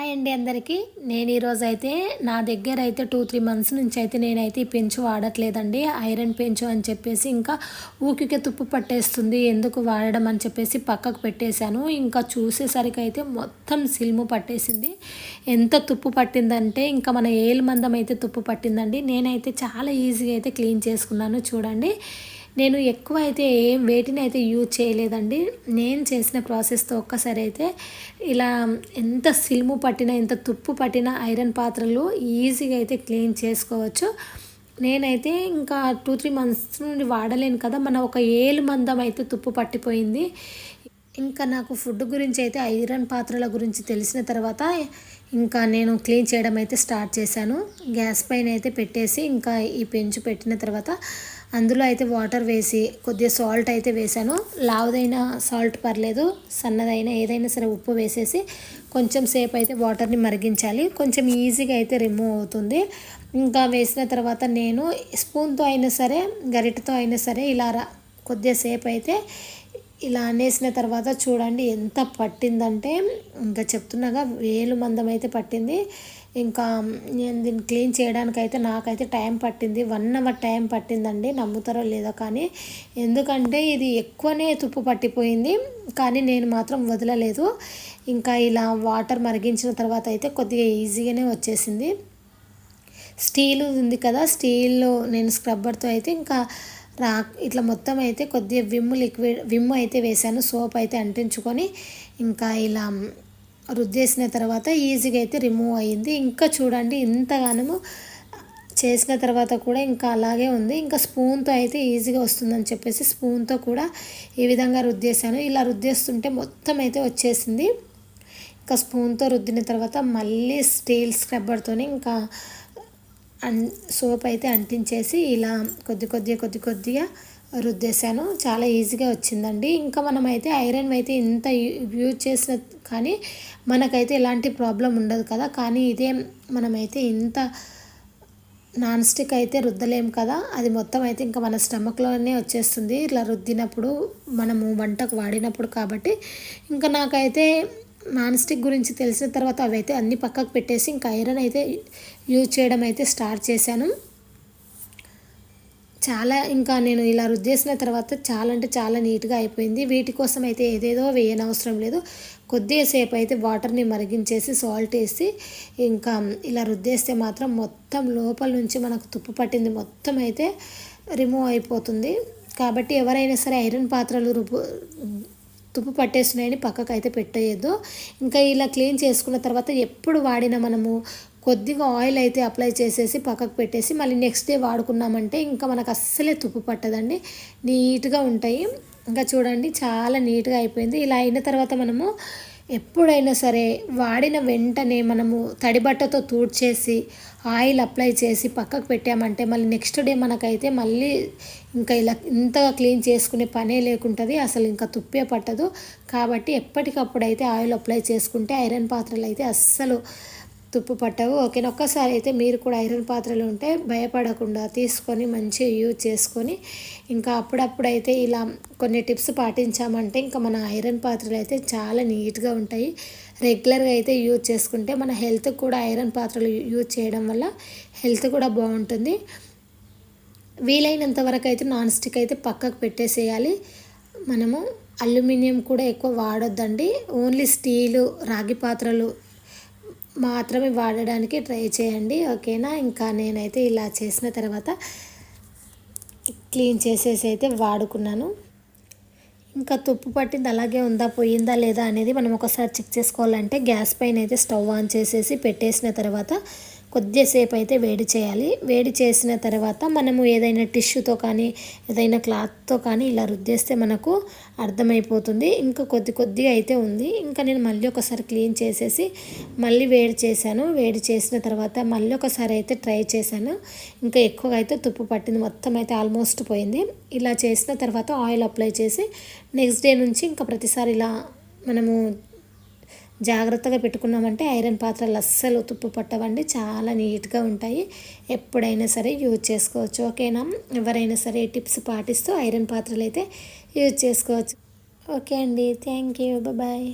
Hi అండి అందరికీ. నేను ఈరోజు అయితే నా దగ్గర అయితే 2-3 మంత్స్ నుంచి అయితే నేనైతే ఈ పెంచు వాడట్లేదండి. ఐరన్ పెంచు అని చెప్పేసి ఇంకా ఊరికే తుప్పు పట్టేస్తుంది, ఎందుకు వాడడం అని చెప్పేసి పక్కకు పెట్టేశాను. ఇంకా చూసేసరికి అయితే మొత్తం సిల్ము పట్టేసింది. ఎంత తుప్పు పట్టిందంటే ఇంకా మన ఏలు మందం అయితే తుప్పు పట్టిందండి. నేనైతే చాలా ఈజీగా అయితే క్లీన్ చేసుకున్నాను. చూడండి, నేను ఎక్కువ అయితే వేటిని అయితే యూజ్ చేయలేదండి. నేను చేసిన ప్రాసెస్తో ఒక్కసారి అయితే ఇలా ఎంత సిల్ము పట్టిన ఎంత తుప్పు పట్టిన ఐరన్ పాత్రలు ఈజీగా అయితే క్లీన్ చేసుకోవచ్చు. నేనైతే ఇంకా 2-3 మంత్స్ నుండి వాడలేను కదా, మన ఒక ఏలు మందం అయితే తుప్పు పట్టిపోయింది. ఇంకా నాకు ఫుడ్ గురించి అయితే ఐరన్ పాత్రల గురించి తెలిసిన తర్వాత ఇంకా నేను క్లీన్ చేయడం అయితే స్టార్ట్ చేశాను. గ్యాస్ పైన అయితే పెట్టేసి ఇంకా ఈ పెంచు పెట్టిన తర్వాత అందులో అయితే వాటర్ వేసి కొద్దిగా సాల్ట్ అయితే వేసాను. లావుదైనా సాల్ట్ పర్లేదు, సన్నదైనా ఏదైనా సరే ఉప్పు వేసేసి కొంచెం సేపు అయితే వాటర్ని మరిగించాలి. కొంచెం ఈజీగా అయితే రిమూవ్ అవుతుంది. ఇంకా వేసిన తర్వాత నేను స్పూన్తో అయినా సరే గరిటెతో అయినా సరే ఇలా కొద్దిగా సేపు అయితే ఇలా అనేసిన తర్వాత చూడండి ఎంత పట్టిందంటే ఇంకా చెప్తున్నాగా వేలు మందం అయితే పట్టింది. ఇంకా నేను దీన్ని క్లీన్ చేయడానికైతే నాకైతే టైం పట్టింది, 1 అవర్ టైం పట్టిందండి. నమ్ముతారో లేదో కానీ, ఎందుకంటే ఇది ఎక్కువనే తుప్పు పట్టిపోయింది. కానీ నేను మాత్రం వదలలేదు. ఇంకా ఇలా వాటర్ మరిగించిన తర్వాత అయితే కొద్దిగా ఈజీగానే వచ్చేసింది. స్టీల్ ఉంది కదా, స్టీల్లో నేను స్క్రబ్బర్తో అయితే ఇంకా ఇట్లా మొత్తం అయితే కొద్దిగా విమ్ అయితే వేసాను. సోప్ అయితే అంటించుకొని ఇంకా ఇలా రుద్దేసిన తర్వాత ఈజీగా అయితే రిమూవ్ అయ్యింది. ఇంకా చూడండి ఇంతగానము చేసిన తర్వాత కూడా ఇంకా అలాగే ఉంది. ఇంకా స్పూన్తో అయితే ఈజీగా వస్తుందని చెప్పేసి స్పూన్తో కూడా ఈ విధంగా రుద్దేశాను. ఇలా రుద్దేస్తుంటే మొత్తం అయితే వచ్చేసింది. ఇంకా స్పూన్తో రుద్దిన తర్వాత మళ్ళీ స్టీల్ స్క్రబ్బర్తో ఇంకా సోప్ అయితే అంటించేసి ఇలా కొద్దిగా రుద్దేశాను. చాలా ఈజీగా వచ్చిందండి. ఇంకా మనమైతే ఐరన్ అయితే ఇంత యూజ్ చేసిన కానీ మనకైతే ఎలాంటి ప్రాబ్లం ఉండదు కదా. కానీ ఇదే మనమైతే ఇంత నాన్ స్టిక్ అయితే రుద్దలేము కదా, అది మొత్తం అయితే ఇంకా మన స్టమక్లోనే వచ్చేస్తుంది ఇట్లా రుద్దినప్పుడు, మనము వంటకు వాడినప్పుడు. కాబట్టి ఇంకా నాకైతే నాన్ స్టిక్ గురించి తెలిసిన తర్వాత అవైతే అన్నీ పక్కకు పెట్టేసి ఇంకా ఐరన్ అయితే యూజ్ చేయడం అయితే స్టార్ట్ చేశాను. చాలా ఇంకా నేను ఇలా రుద్దేసిన తర్వాత చాలా అంటే చాలా నీట్గా అయిపోయింది. వీటి కోసం అయితే ఏదేదో వేయనవసరం లేదు. కొద్దిగా సేపు అయితే వాటర్ని మరిగించేసి సాల్ట్ వేసి ఇంకా ఇలా రుద్దేస్తే మాత్రం మొత్తం లోపల నుంచి మనకు తుప్పు పట్టింది మొత్తం అయితే రిమూవ్ అయిపోతుంది. కాబట్టి ఎవరైనా సరే ఐరన్ పాత్రలు తుప్పు పట్టేస్తున్నాయని పక్కకు అయితే పెట్టేయద్దు. ఇంకా ఇలా క్లీన్ చేసుకున్న తర్వాత ఎప్పుడు వాడినా మనము కొద్దిగా ఆయిల్ అయితే అప్లై చేసేసి పక్కకు పెట్టేసి మళ్ళీ నెక్స్ట్ డే వాడుకున్నామంటే ఇంకా మనకు అస్సలే తుప్పు పట్టదండి, నీట్గా ఉంటాయి. ఇంకా చూడండి చాలా నీట్గా అయిపోయింది. ఇలా అయిన తర్వాత మనము ఎప్పుడైనా సరే వాడిన వెంటనే మనము తడి బట్టతో తూడ్చేసి ఆయిల్ అప్లై చేసి పక్కకు పెట్టామంటే మళ్ళీ నెక్స్ట్ డే మనకైతే మళ్ళీ ఇంకా ఇలా ఇంతగా క్లీన్ చేసుకునే పనే లేకుంటుంది, అసలు ఇంకా తుప్పే పట్టదు. కాబట్టి ఎప్పటికప్పుడు అయితే ఆయిల్ అప్లై చేసుకుంటే ఐరన్ పాత్రలు అయితే అస్సలు తుప్పు పట్టవు. ఓకేనా, ఒక్కసారి అయితే మీరు కూడా ఐరన్ పాత్రలు ఉంటే భయపడకుండా తీసుకొని మంచిగా యూజ్ చేసుకొని ఇంకా అప్పుడప్పుడైతే ఇలా కొన్ని టిప్స్ పాటించామంటే ఇంకా మన ఐరన్ పాత్రలు అయితే చాలా నీట్గా ఉంటాయి. రెగ్యులర్గా అయితే యూజ్ చేసుకుంటే మన హెల్త్కి కూడా ఐరన్ పాత్రలు యూజ్ చేయడం వల్ల హెల్త్ కూడా బాగుంటుంది. వీలైనంత వరకు అయితే నాన్ స్టిక్ అయితే పక్కకు పెట్టేసేయాలి. మనము అల్యూమినియం కూడా ఎక్కువ వాడొద్దండి. ఓన్లీ స్టీలు, రాగి పాత్రలు మాత్రమే వాడడానికి ట్రై చేయండి. ఓకేనా, ఇంకా నేనైతే ఇలా చేసిన తర్వాత క్లీన్ చేసేసి అయితే వాడుకున్నాను. ఇంకా తుప్పు పట్టింది అలాగే ఉందా, పోయిందా లేదా అనేది మనం ఒకసారి చెక్ చేసుకోవాలంటే గ్యాస్ పైన అయితే స్టవ్ ఆన్ చేసేసి పెట్టేసిన తర్వాత కొద్దిసేపు అయితే వేడి చేయాలి. వేడి చేసిన తర్వాత మనము ఏదైనా టిష్యూతో కానీ ఏదైనా క్లాత్తో కానీ ఇలా రుద్దేస్తే మనకు అర్థమైపోతుంది. ఇంకా కొద్దిగా అయితే ఉంది. ఇంకా నేను మళ్ళీ ఒకసారి క్లీన్ చేసేసి మళ్ళీ వేడి చేశాను. వేడి చేసిన తర్వాత మళ్ళీ ఒకసారి అయితే ట్రై చేశాను. ఇంకా ఎక్కువగా అయితే తుప్పు పట్టింది, మొత్తం అయితే ఆల్మోస్ట్ పోయింది. ఇలా చేసిన తర్వాత ఆయిల్ అప్లై చేసి నెక్స్ట్ డే నుంచి ఇంకా ప్రతిసారి ఇలా మనము జాగ్రత్తగా పెట్టుకున్నామంటే ఐరన్ పాత్రలు అస్సలు తుప్పు పట్టవండి, చాలా నీట్గా ఉంటాయి. ఎప్పుడైనా సరే యూజ్ చేసుకోవచ్చు. ఓకేనా, ఎవరైనా సరే టిప్స్ పాటిస్తూ ఐరన్ పాత్రలు అయితే యూజ్ చేసుకోవచ్చు. ఓకే అండి, థ్యాంక్ యూ, బాయ్.